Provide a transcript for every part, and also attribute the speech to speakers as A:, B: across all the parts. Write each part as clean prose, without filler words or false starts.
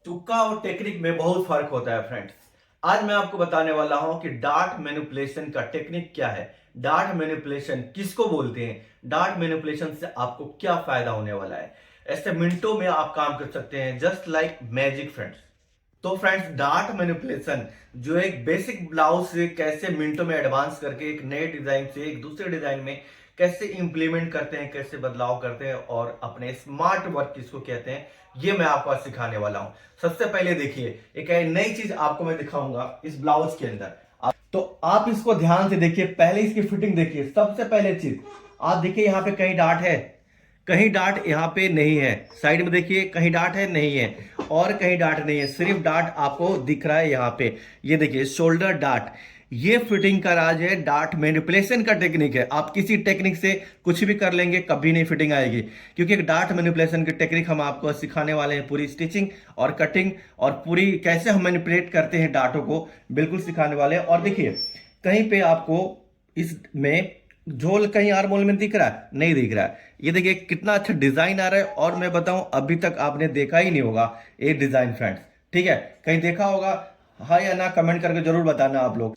A: तुक्का और टेक्निक में बहुत फर्क होता है फ्रेंड्स। आज मैं आपको बताने वाला हूं कि डार्ट मैनिपुलेशन का टेक्निक क्या है, डार्ट मैनिपुलेशन किसको बोलते हैं, डार्ट मैनिपुलेशन से आपको क्या फायदा होने वाला है। ऐसे मिनटों में आप काम कर सकते हैं, जस्ट लाइक मैजिक फ्रेंड्स। तो फ्रेंड्स, डार्ट मैनिपुलेशन जो एक बेसिक ब्लाउज से कैसे मिनटों में एडवांस करके एक नए डिजाइन से एक दूसरे डिजाइन में कैसे इंप्लीमेंट करते हैं, कैसे बदलाव करते हैं और अपने स्मार्ट वर्क किसको कहते हैं, ये मैं आपको आज सिखाने वाला हूं। सबसे पहले देखिए, एक नई चीज आपको मैं दिखाऊंगा इस ब्लाउज के अंदर। तो आप इसको ध्यान से देखिए, पहले इसकी फिटिंग देखिए। सबसे पहले चीज आप देखिए, यहाँ पे कहीं डार्ट है, कहीं डार्ट यहाँ पे नहीं है। साइड में देखिए, कहीं डार्ट है नहीं है, और कहीं डार्ट नहीं है, सिर्फ डार्ट आपको दिख रहा है यहाँ पे। ये देखिए शोल्डर डार्ट। ये फिटिंग का राज है, डार्ट मैनिपुलेशन का टेक्निक है। आप किसी टेक्निक से कुछ भी कर लेंगे, कभी नहीं फिटिंग आएगी, क्योंकि डार्ट मैनिपुलेशन की टेक्निक हम आपको सिखाने वाले हैं। पूरी स्टिचिंग और कटिंग और पूरी कैसे हम मैनिपुलेट करते हैं डार्टों को, बिल्कुल सिखाने वाले हैं। और देखिए, कहीं पे आपको इसमें झोल कहीं आर्मोल में दिख रहा है, नहीं दिख रहा है। ये देखिए कितना अच्छा डिजाइन आ रहा है, और मैं बताऊं अभी तक आपने देखा ही नहीं होगा ये डिजाइन फ्रेंड्स। ठीक है, कहीं देखा होगा? हाँ या ना कमेंट करके जरूर बताना आप लोग,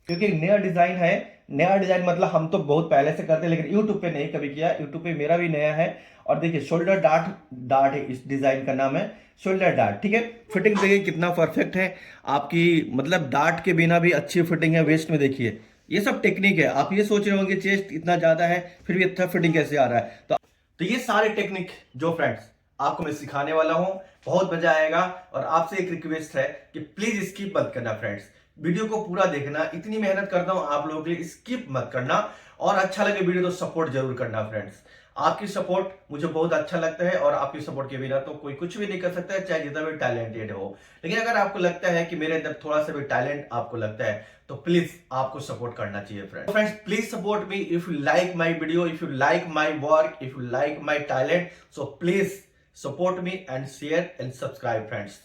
A: क्योंकि नया डिजाइन है। नया डिजाइन मतलब हम तो बहुत पहले से करते हैं, लेकिन यूट्यूब पे नहीं कभी किया। यूट्यूब पे मेरा भी नया है। और देखिए शोल्डर डार्ट, डार्ट है इस डिजाइन का नाम है, शोल्डर डार्ट। ठीक है, फिटिंग देखिए कितना परफेक्ट है आपकी, मतलब डार्ट के बिना भी अच्छी फिटिंग है। वेस्ट में देखिए, ये सब टेक्निक है। आप ये सोच रहे होंगे चेस्ट इतना ज्यादा है फिर भी अच्छा फिटिंग कैसे आ रहा है। तो ये सारे टेक्निक जो फ्रेंड्स आपको मैं सिखाने वाला हूं, बहुत मजा आएगा। और आपसे एक रिक्वेस्ट है कि प्लीज स्किप मत करना फ्रेंड्स, वीडियो को पूरा देखना। इतनी मेहनत करता हूं आप लोगों के लिए, स्किप मत करना। और अच्छा लगे वीडियो तो सपोर्ट जरूर करना फ्रेंड्स। आपकी सपोर्ट मुझे बहुत अच्छा लगता है, और आपकी सपोर्ट के बिना तो कोई कुछ भी नहीं कर सकता है, चाहे जितना भी टैलेंटेड हो। लेकिन अगर आपको लगता है कि मेरे अंदर थोड़ा सा भी टैलेंट आपको लगता है, तो प्लीज आपको सपोर्ट करना चाहिए friends. Please support me if you like my video, if you like my work, if you like my talent. So please support me and share and subscribe friends.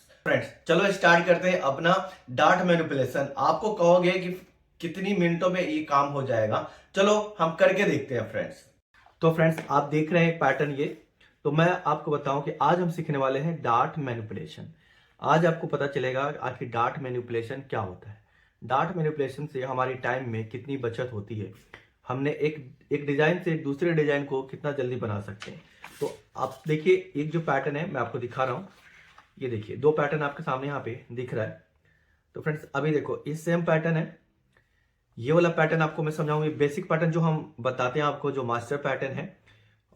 A: चलो start करते हैं अपना dart manipulation. आपको कहोगे कि कितनी मिनटों में ये काम हो जाएगा, चलो हम करके देखते हैं फ्रेंड्स। तो फ्रेंड्स, आप देख रहे हैं पैटर्न ये। तो मैं आपको बताऊं कि आज हम सीखने वाले हैं डार्ट मैनिपुलेशन। आज आपको पता चलेगा आखिर डार्ट मैनिपुलेशन क्या होता है, डार्ट मैनिपुलेशन से हमारी टाइम में कितनी बचत होती है, हमने एक एक डिजाइन से एक दूसरे डिजाइन को कितना जल्दी बना सकते हैं। तो आप देखिए, एक जो पैटर्न है मैं आपको दिखा रहा हूं। ये देखिए, दो पैटर्न आपके सामने यहाँ पे दिख रहा है। तो फ्रेंड्स, अभी देखो ये सेम पैटर्न है। ये वाला पैटर्न आपको मैं समझाऊंगी, बेसिक पैटर्न जो हम बताते हैं आपको, जो मास्टर पैटर्न है।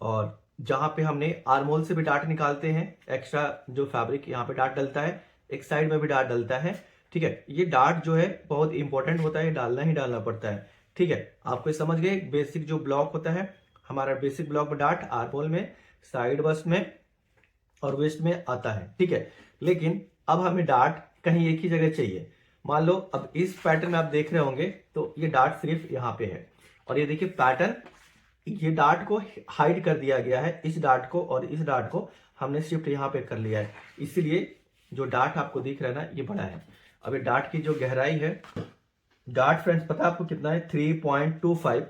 A: और जहां पे हमने आर्मोल से भी डार्ट निकालते हैं, एक्स्ट्रा जो फैब्रिक यहाँ पे डार्ट डलता है, एक साइड में भी डार्ट डलता है। ठीक है, ये डार्ट जो है बहुत इंपॉर्टेंट होता है, डालना ही डालना पड़ता है। ठीक है, आपको समझ गए, बेसिक जो ब्लॉक होता है हमारा, बेसिक ब्लॉक में डार्ट आर्मोल में, साइड बस्ट में और वेस्ट में आता है। ठीक है, लेकिन अब हमें डार्ट कहीं एक ही जगह चाहिए। मान लो अब इस पैटर्न में आप देख रहे होंगे, तो ये डार्ट सिर्फ यहाँ पे है, और ये देखिए पैटर्न, ये डार्ट को हाइड कर दिया गया है, इस डार्ट को और इस डार्ट को हमने शिफ्ट यहाँ पे कर लिया है। इसीलिए जो डार्ट आपको दिख रहा है ना, ये बड़ा है। अब ये डार्ट की जो गहराई है, डार्ट फ्रेंड्स पता है आपको कितना है? 3.25।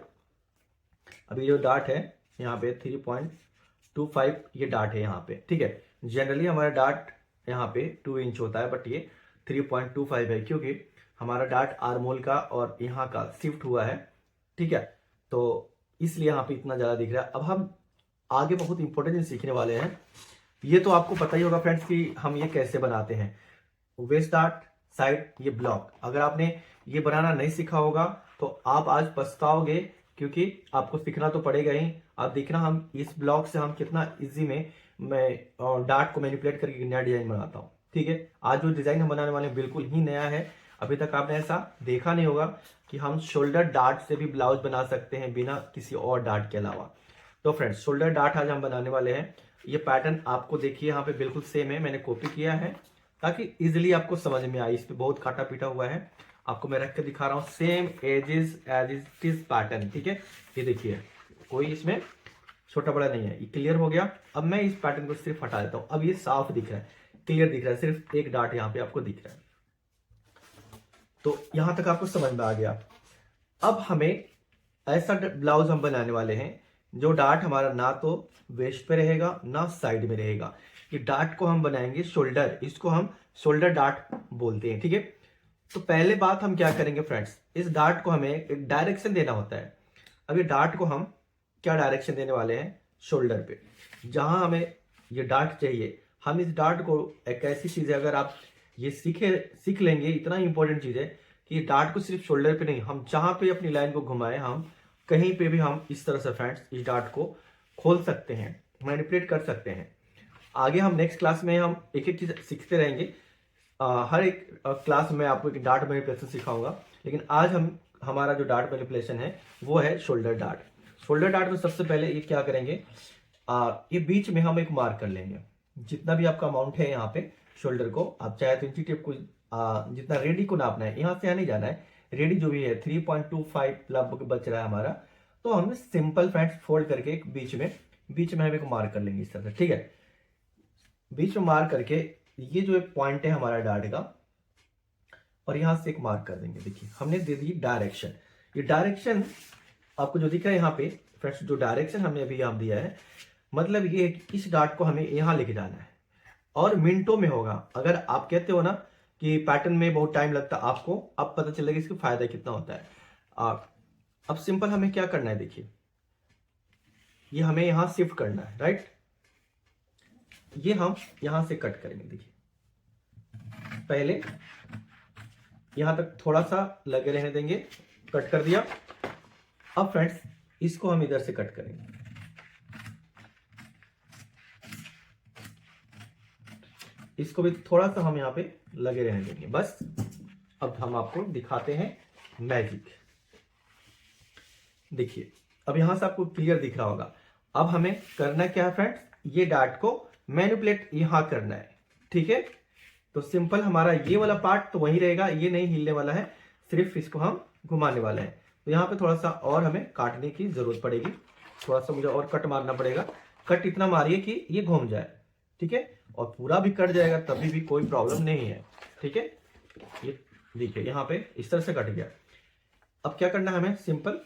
A: अभी जो डार्ट है यहाँ पे 3.25 ये डार्ट है यहाँ पे। ठीक है, जनरली हमारा डार्ट यहाँ पे 2 इंच होता है, बट ये 3.25 है, क्योंकि हमारा डार्ट आर्मोल का और यहाँ का शिफ्ट हुआ है। ठीक है, तो इसलिए यहाँ पे इतना ज्यादा दिख रहा है। अब हम आगे बहुत इंपॉर्टेंट चीज सीखने वाले हैं। ये तो आपको पता ही होगा फ्रेंड्स कि हम ये कैसे बनाते हैं, वेस्ट डार्ट, साइड, ये ब्लॉक। अगर आपने ये बनाना नहीं सीखा होगा तो आप आज पछताओगे, क्योंकि आपको सीखना तो पड़ेगा ही। आप देखना हम इस ब्लॉक से हम कितना इजी में मैं डार्ट को मैनिपुलेट करके नया डिजाइन बनाता हूँ। ठीक है, आज जो डिजाइन हम बनाने वाले हैं बिल्कुल ही नया है, अभी तक आपने ऐसा देखा नहीं होगा कि हम शोल्डर डार्ट से भी ब्लाउज बना सकते हैं बिना किसी और डार्ट के अलावा। तो फ्रेंड्स, शोल्डर डार्ट आज हम बनाने वाले हैं। ये पैटर्न आपको देखिए यहाँ पे बिल्कुल सेम है, मैंने कॉपी किया है ताकि इजिली आपको समझ में आए। इस पे बहुत काटा पीटा हुआ है, आपको मैं रख के दिखा रहा हूँ, same as it is pattern. ठीक है, ये देखिए कोई इसमें छोटा बड़ा नहीं है। ये क्लियर हो गया। अब मैं इस पैटर्न को सिर्फ हटा देता हूँ। अब ये साफ दिख रहा है, क्लियर दिख रहा है, सिर्फ एक डार्ट यहाँ पे आपको दिख रहा है। तो यहां तक आपको समझ में आ गया। अब हमें ऐसा ब्लाउज हम बनाने वाले हैं जो डार्ट हमारा ना तो वेस्ट पे रहेगा ना साइड में रहेगा, कि डार्ट को हम बनाएंगे शोल्डर, इसको हम शोल्डर डार्ट बोलते हैं, ठीक है। तो पहले बात हम क्या करेंगे फ्रेंड्स, इस डार्ट को हमें एक डायरेक्शन देना होता है। अब ये डार्ट को हम क्या डायरेक्शन देने वाले हैं, शोल्डर पे, जहां हमें ये डार्ट चाहिए। हम इस डार्ट को, एक ऐसी चीज है, अगर आप ये सीख लेंगे, इतना इंपॉर्टेंट चीज है कि डार्ट को सिर्फ शोल्डर पे नहीं, हम जहां पे अपनी लाइन को घुमाए, हम कहीं पे भी हम इस तरह से फ्रेंड्स इस डार्ट को खोल सकते हैं, मैनिपुलेट कर सकते हैं। आगे हम नेक्स्ट क्लास में हम एक एक चीज सीखते रहेंगे। हर एक क्लास में आपको एक डार्ट मैनिपुलेशन सिखाऊंगा, लेकिन आज हमारा जो डार्ट मैनिपुलेशन है वो है शोल्डर डार्ट। शोल्डर डार्ट में सबसे पहले ये क्या करेंगे, ये बीच में हम एक मार्क कर लेंगे। जितना भी आपका अमाउंट है यहाँ पे शोल्डर को, आप चाहे तो इंची टेप को जितना रेडी को नापना है, यहाँ से यहाँ नहीं जाना है, रेडी जो भी है 3.25 लगभग बच रहा है हमारा, तो हम सिंपल फ्रेंड्स फोल्ड करके एक बीच में हम एक मार्क कर लेंगे इस तरह से, ठीक है। बीच में मार्क करके ये जो एक पॉइंट है हमारा डार्ट का, और यहां से एक मार्क कर देंगे। देखिए हमने दे दी डायरेक्शन। ये डायरेक्शन आपको जो दिख रहा है यहाँ पे फ्रेंड्स, जो डायरेक्शन हमने अभी यहाँ दिया है, मतलब ये है कि इस डार्ट को हमें यहाँ लेके जाना है और मिनटों में होगा। अगर आप कहते हो ना कि पैटर्न में बहुत टाइम लगता है आपको, अब पता चलेगा इसका फायदा कितना होता है। अब सिंपल हमें क्या करना है, देखिए ये हमें यहां शिफ्ट करना है, राइट। ये हम यहां से कट करेंगे। देखिए पहले यहां तक थोड़ा सा लगे रहने देंगे, कट कर दिया। अब फ्रेंड्स इसको हम इधर से कट करेंगे, इसको भी थोड़ा सा हम यहां पे लगे रहने देंगे, बस। अब हम आपको दिखाते हैं मैजिक। देखिए अब यहां से आपको क्लियर दिख रहा होगा। अब हमें करना क्या है फ्रेंड्स, ये डार्ट को मैनिपुलेट यहां करना है, ठीक है। तो सिंपल हमारा ये वाला पार्ट तो वही रहेगा, ये नहीं हिलने वाला है, सिर्फ इसको हम घुमाने वाले हैं। तो यहाँ पे थोड़ा सा और हमें काटने की जरूरत पड़ेगी, थोड़ा सा मुझे और कट मारना पड़ेगा। कट इतना मारिए कि ये घूम जाए, ठीक है। और पूरा भी कट जाएगा तभी भी कोई प्रॉब्लम नहीं है, ठीक है। ये देखिए यहाँ पे इस तरह से कट गया। अब क्या करना है हमें, सिंपल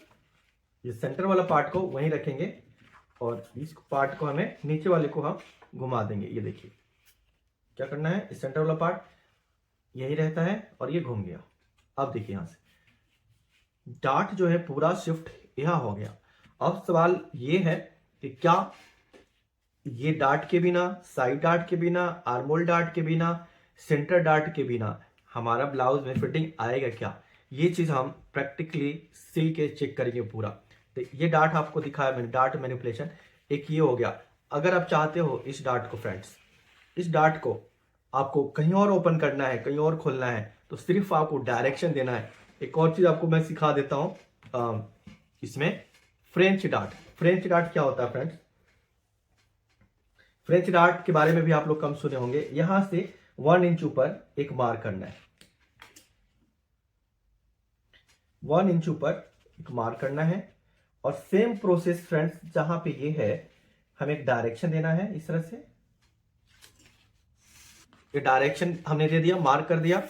A: ये सेंटर वाला पार्ट को वहीं रखेंगे और इस पार्ट को हमें नीचे वाले को हम घुमा देंगे। ये देखिए क्या करना है, इस सेंटर वाला पार्ट यही रहता है और ये घूम गया। अब देखिए यहां से डार्ट जो है पूरा शिफ्ट यहां हो गया। अब सवाल ये है कि क्या ये डार्ट के बिना, साइड डार्ट के बिना, आर्मोल डार्ट के बिना, सेंटर डार्ट के बिना हमारा ब्लाउज में फिटिंग आएगा क्या, ये चीज हम प्रैक्टिकली सिल के चेक करेंगे पूरा। तो ये डार्ट आपको दिखाया मैंने, डार्ट मैनिपुलेशन एक ये हो गया। अगर आप चाहते हो इस डार्ट को फ्रेंड्स, इस डार्ट को आपको कहीं और ओपन करना है, कहीं और खोलना है, तो सिर्फ आपको डायरेक्शन देना है। एक और चीज आपको मैं सिखा देता हूं इसमें, फ्रेंच डार्ट। फ्रेंच डार्ट क्या होता है फ्रेंड्स, फ्रेंच डार्ट के बारे में भी आप लोग कम सुने होंगे। यहां से 1 इंच ऊपर एक मार्क करना है, 1 इंच ऊपर एक मार्क करना है। और सेम प्रोसेस फ्रेंड्स, जहां पे ये है हमें एक डायरेक्शन देना है इस तरह से। ये डायरेक्शन हमने दे दिया, मार्क कर दिया।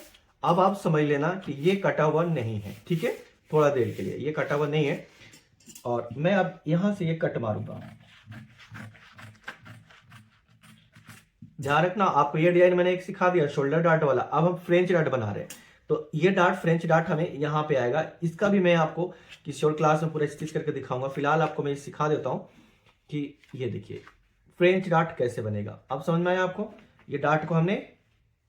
A: अब आप समझ लेना कि ये कटा हुआ नहीं है, ठीक है। थोड़ा देर के लिए ये कटा हुआ नहीं है और मैं अब यहां से ये कट मारूंगा। ध्यान रखना, आपको ये डिजाइन मैंने एक सिखा दिया शोल्डर डार्ट वाला, अब हम फ्रेंच डार्ट बना रहे हैं। तो ये डार्ट, फ्रेंच डार्ट हमें यहां पे आएगा। इसका भी मैं आपको किसी और क्लास में पूरा स्टिच करके दिखाऊंगा। फिलहाल आपको मैं सिखा देता हूं कि ये देखिए फ्रेंच डार्ट कैसे बनेगा। अब समझ में आया आपको, ये डार्ट को हमने,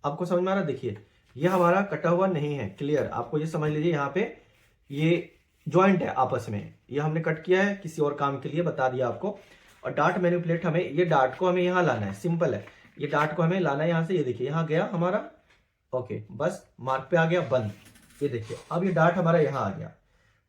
A: आपको समझ में आ रहा, देखिए ये हमारा कटा हुआ नहीं है, क्लियर। आपको ये समझ लीजिए, यहाँ पे ये ज्वाइंट है आपस में, ये हमने कट किया है किसी और काम के लिए, बता दिया आपको। और डार्ट मैनिपुलेट हमें, ये डार्ट को हमें यहाँ लाना है, सिंपल है। ये डार्ट को हमें लाना है यहाँ से, ये देखिए यहाँ गया हमारा, ओके, बस मार्क पे आ गया, बंद। ये देखिए अब ये डार्ट हमारा यहाँ आ गया।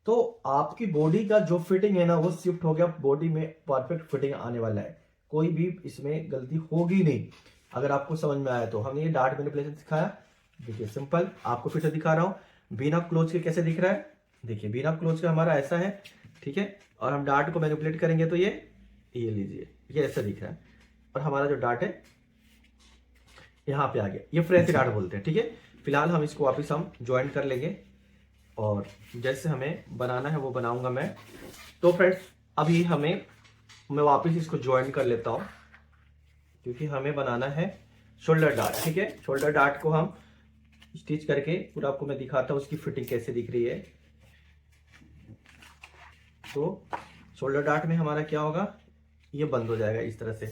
A: तो आपकी बॉडी का जो फिटिंग है ना, वो शिफ्ट हो गया, बॉडी में परफेक्ट फिटिंग आने वाला है, कोई भी इसमें गलती होगी नहीं। अगर आपको समझ में आया तो हमने ये डार्ट मैनिपुलेशन सिखाया। देखिए सिंपल, आपको फिर से दिखा रहा हूं बिना क्लोज के कैसे दिख रहा है। देखिए बिना क्लोज के हमारा ऐसा है, ठीक है। और हम डार्ट को मैनिपुलेट करेंगे तो ये लीजिए, ये ऐसा दिख रहा है। और हमारा जो डार्ट है यहाँ पे आ गया, ये फ्रेंच डार्ट बोलते हैं, ठीक है। फिलहाल हम इसको वापस हम ज्वाइन कर लेंगे और जैसे हमें बनाना है वो बनाऊंगा मैं। तो फ्रेंड्स अभी मैं वापस इसको ज्वाइन कर लेता हूँ। क्योंकि हमें बनाना है शोल्डर डार्ट। ठीक है, शोल्डर डार्ट को हम स्टिच करके पूरा आपको मैं दिखाता हूँ उसकी फिटिंग कैसे दिख रही है। तो शोल्डर डार्ट में हमारा क्या होगा, ये बंद हो जाएगा इस तरह से।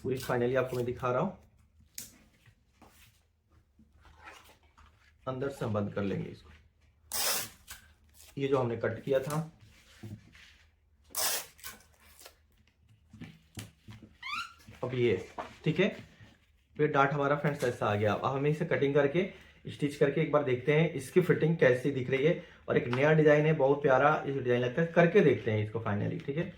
A: पूरी फाइनली आपको मैं दिखा रहा हूँ, अंदर से हम बंद कर लेंगे इसको। ये जो हमने कट किया था, अब ये ठीक है, ये डार्ट हमारा फ्रेंड्स ऐसा आ गया। अब हमें इसे कटिंग करके स्टिच करके एक बार देखते हैं इसकी फिटिंग कैसी दिख रही है। और एक नया डिजाइन है, बहुत प्यारा ये डिजाइन लगता है, करके देखते हैं इसको फाइनली। ठीक है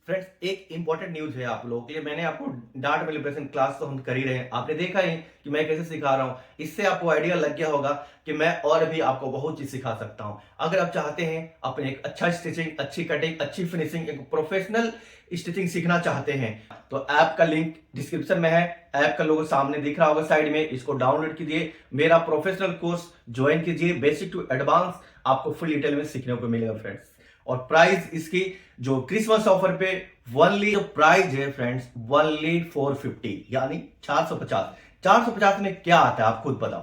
A: फ्रेंड्स, एक इंपॉर्टेंट न्यूज है आप लोगों के लिए। मैंने आपको डार्ट मैनिपुलेशन क्लास तो हम कर ही रहे हैं, आपने देखा ही कि मैं कैसे सिखा रहा हूं। इससे आपको आइडिया लग गया होगा कि मैं और भी आपको बहुत चीज सिखा सकता हूं। अगर आप चाहते हैं अपने एक अच्छा स्टिचिंग, अच्छी कटिंग, अच्छी फिनिशिंग, एक प्रोफेशनल स्टिचिंग सीखना चाहते हैं, तो ऐप का लिंक डिस्क्रिप्शन में है। ऐप का लोगो सामने दिख रहा होगा साइड में, इसको डाउनलोड कीजिए, मेरा प्रोफेशनल कोर्स ज्वाइन कीजिए। बेसिक टू एडवांस आपको फुल डिटेल में सीखने को मिलेगा फ्रेंड्स। और प्राइस इसकी जो क्रिसमस ऑफर पे वनली जो प्राइस है फ्रेंड्स, वनली 450 यानी 450। 450 में क्या आता है आप खुद बताओ।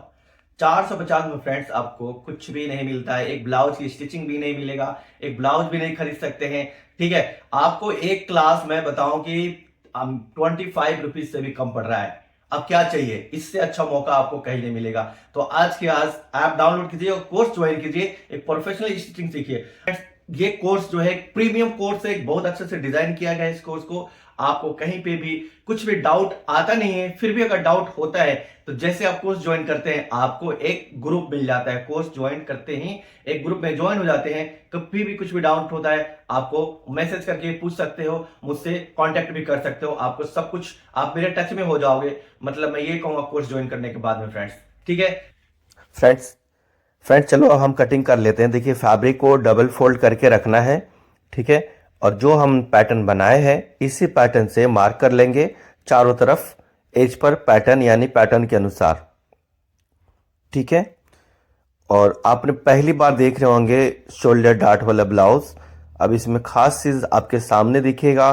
A: 450 में फ्रेंड्स आपको कुछ भी नहीं मिलता है, एक ब्लाउज की स्टिचिंग भी नहीं मिलेगा, एक ब्लाउज भी नहीं खरीद सकते हैं। ठीक है, आपको एक क्लास मैं बताऊं कि 25 रुपीज से भी कम पड़ रहा है। अब क्या चाहिए, इससे अच्छा मौका आपको कहीं नहीं मिलेगा। तो आज के आज ऐप डाउनलोड कीजिए और कोर्स ज्वाइन कीजिए, एक प्रोफेशनल स्टिचिंग सीखिए। ये कोर्स जो है प्रीमियम कोर्स है, एक बहुत अच्छे से डिजाइन किया गया है। इस कोर्स को आपको कहीं पे भी कुछ भी डाउट आता नहीं है, फिर भी अगर डाउट होता है तो जैसे आप कोर्स ज्वाइन करते हैं आपको एक ग्रुप मिल जाता है। कोर्स ज्वाइन करते ही एक ग्रुप में ज्वाइन हो जाते हैं, कभी भी कुछ भी डाउट होता है आपको मैसेज करके पूछ सकते हो, मुझसे कांटेक्ट भी कर सकते हो। आपको सब कुछ, आप मेरे टच में हो जाओगे, मतलब मैं ये कहूंगा कोर्स ज्वाइन करने के बाद में फ्रेंड्स। ठीक है फ्रेंड्स चलो अब हम कटिंग कर लेते हैं। देखिए फैब्रिक को डबल फोल्ड करके रखना है। ठीक है, और जो हम पैटर्न बनाए हैं इसी पैटर्न से मार्क कर लेंगे चारों तरफ एज पर पैटर्न, यानी पैटर्न के अनुसार। ठीक है, और आपने पहली बार देख रहे होंगे शोल्डर डार्ट वाला ब्लाउज। अब इसमें खास चीज आपके सामने दिखेगा,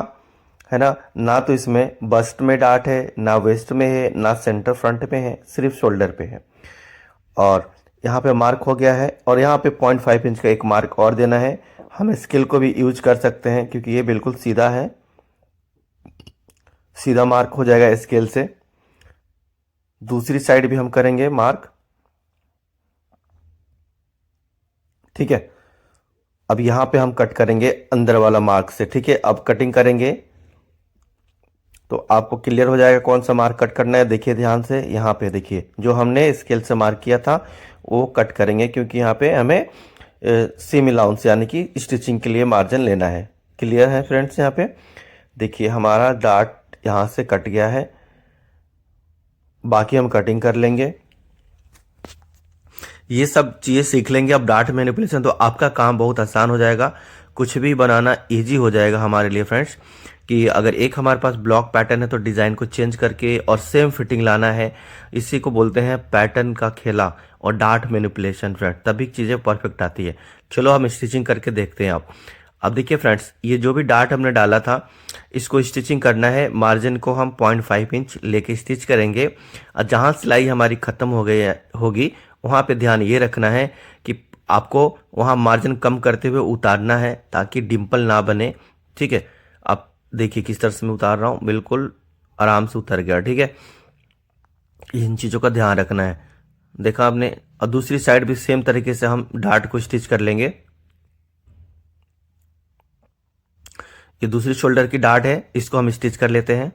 A: है ना तो इसमें बस्ट में डार्ट है, ना वेस्ट में है, ना सेंटर फ्रंट में है, सिर्फ शोल्डर पे है। और यहाँ पे मार्क हो गया है, और यहाँ पे 0.5 इंच का एक मार्क और देना है। हम स्केल को भी यूज कर सकते हैं क्योंकि ये बिल्कुल सीधा है, सीधा मार्क हो जाएगा स्केल से। दूसरी साइड भी हम करेंगे मार्क। ठीक है, अब यहाँ पे हम कट करेंगे अंदर वाला मार्क से। ठीक है, अब कटिंग करेंगे तो आपको क्लियर हो जाएगा कौन सा मार्क कट करना है। देखिए ध्यान से, यहाँ पे देखिए जो हमने स्केल से मार्क किया था वो कट करेंगे, क्योंकि यहाँ पे हमें सीम अलाउंस यानी कि स्टिचिंग के लिए मार्जिन लेना है। क्लियर है फ्रेंड्स, यहाँ पे देखिए हमारा डार्ट यहाँ से कट गया है, बाकी हम कटिंग कर लेंगे। ये सब चीज़ें सीख लेंगे अब डार्ट मैनिपुलेशन, तो आपका काम बहुत आसान हो जाएगा, कुछ भी बनाना इजी हो जाएगा हमारे लिए फ्रेंड्स। कि अगर एक हमारे पास ब्लॉक पैटर्न है तो डिज़ाइन को चेंज करके और सेम फिटिंग लाना है, इसी को बोलते हैं पैटर्न का खेला और डार्ट मैनिपुलेशन फ्रेंड्स, तभी चीज़ें परफेक्ट आती है। चलो हम स्टिचिंग करके देखते हैं। अब देखिए फ्रेंड्स, ये जो भी डार्ट हमने डाला था इसको स्टिचिंग करना है। मार्जिन को हम 0.5 इंच लेके स्टिच करेंगे, और जहाँ सिलाई हमारी ख़त्म हो गई होगी वहाँ पे ध्यान ये रखना है कि आपको वहाँ मार्जिन कम करते हुए उतारना है ताकि डिम्पल ना बने। ठीक है, अब देखिए किस तरह से मैं उतार रहा हूँ, बिल्कुल आराम से उतर गया। ठीक है, इन चीज़ों का ध्यान रखना है। देखा आपने, और दूसरी साइड भी सेम तरीके से हम डार्ट को स्टिच कर लेंगे। ये दूसरी शोल्डर की डार्ट है, इसको हम स्टिच कर लेते हैं।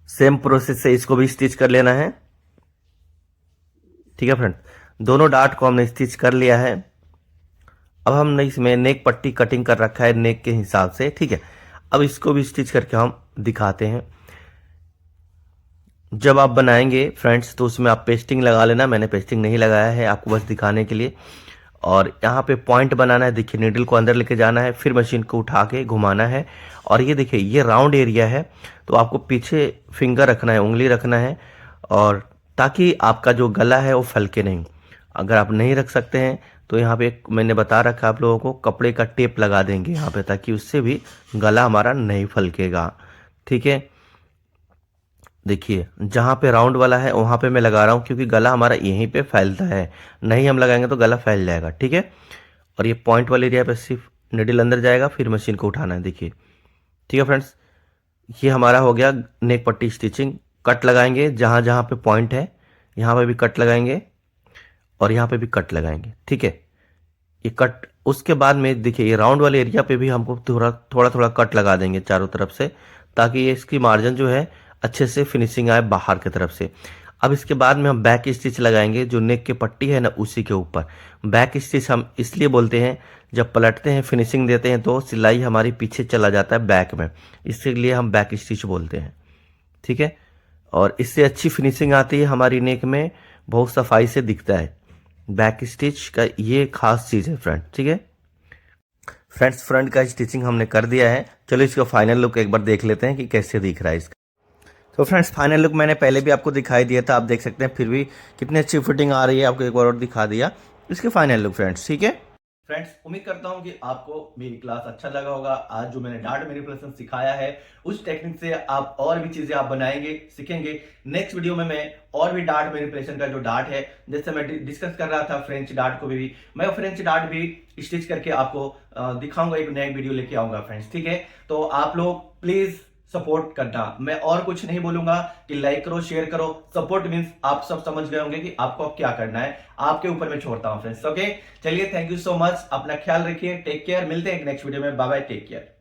A: सेम प्रोसेस से इसको भी स्टिच कर लेना है। ठीक है फ्रेंड, दोनों डार्ट को हमने स्टिच कर लिया है। अब हमने इसमें नेक पट्टी कटिंग कर रखा है नेक के हिसाब से। ठीक है, अब इसको भी स्टिच करके हम दिखाते हैं। जब आप बनाएंगे फ्रेंड्स तो उसमें आप पेस्टिंग लगा लेना, मैंने पेस्टिंग नहीं लगाया है, आपको बस दिखाने के लिए। और यहाँ पे पॉइंट बनाना है, देखिए नीडल को अंदर लेके जाना है, फिर मशीन को उठा के घुमाना है। और ये देखिए ये राउंड एरिया है, तो आपको पीछे फिंगर रखना है, उंगली रखना है, और ताकि आपका जो गला है वो फलके नहीं। अगर आप नहीं रख सकते हैं तो यहाँ पे एक मैंने बता रखा है आप लोगों को, कपड़े का टेप लगा देंगे यहाँ पे, ताकि उससे भी गला हमारा नहीं फलकेगा। ठीक है, देखिए जहाँ पे राउंड वाला है वहाँ पे मैं लगा रहा हूँ, क्योंकि गला हमारा यहीं पे फैलता है, नहीं हम लगाएंगे तो गला फैल जाएगा। ठीक है, और ये पॉइंट वाले एरिया पे सिर्फ निडल अंदर जाएगा, फिर मशीन को उठाना है। देखिए ठीक है फ्रेंड्स, ये हमारा हो गया नेक पट्टी स्टिचिंग। कट लगाएंगे जहाँ जहाँ पे पॉइंट है, यहाँ पे भी कट लगाएंगे और यहाँ पे भी कट लगाएंगे। ठीक है, ये कट उसके बाद में देखिए ये राउंड वाले एरिया पे भी हमको थोड़ा थोड़ा थोड़ा कट लगा देंगे चारों तरफ से, ताकि ये इसकी मार्जिन जो है अच्छे से फिनिशिंग आए बाहर की तरफ से। अब इसके बाद में हम बैक स्टिच लगाएंगे, जो नेक की पट्टी है ना उसी के ऊपर। बैक स्टिच हम इसलिए बोलते हैं, जब पलटते हैं फिनिशिंग देते हैं तो सिलाई हमारी पीछे चला जाता है बैक में, इसलिए हम बैक स्टिच बोलते हैं। ठीक है, और इससे अच्छी फिनिशिंग आती है हमारी नेक में, बहुत सफाई से दिखता है। बैक स्टिच का ये खास चीज़ है फ्रेंड। ठीक है फ्रेंड्स, फ्रंट का स्टिचिंग हमने कर दिया है, चलो इसका फाइनल लुक एक बार देख लेते हैं कि कैसे दिख रहा है इसका। तो फ्रेंड्स फाइनल लुक मैंने पहले भी आपको दिखाई दिया था, आप देख सकते हैं, फिर भी कितनी अच्छी फिटिंग आ रही है, आपको एक बार और दिखा दिया इसके फाइनल लुक फ्रेंड्स। ठीक है फ्रेंड्स, उम्मीद करता हूं कि आपको मेरी क्लास अच्छा लगा होगा। आज जो मैंने डार्ट मैनिपुलेशन सिखाया है उस टेक्निक से आप और भी चीजें आप बनाएंगे, सीखेंगे। नेक्स्ट वीडियो में मैं और भी डार्ट मैनिपुलेशन का जो डार्ट है, जैसे मैं डिस्कस कर रहा था फ्रेंच डार्ट को भी, मैं फ्रेंच डार्ट भी स्टिच करके आपको दिखाऊंगा, एक नया वीडियो लेके आऊंगा फ्रेंड्स। ठीक है, तो आप लोग प्लीज सपोर्ट करना, मैं और कुछ नहीं बोलूंगा कि लाइक करो, शेयर करो। सपोर्ट मींस आप सब समझ गए होंगे कि आपको अब क्या करना है, आपके ऊपर मैं छोड़ता हूं फ्रेंड्स। ओके, चलिए थैंक यू सो मच, अपना ख्याल रखिए, टेक केयर, मिलते हैं एक नेक्स्ट वीडियो में, बाय बाय, टेक केयर।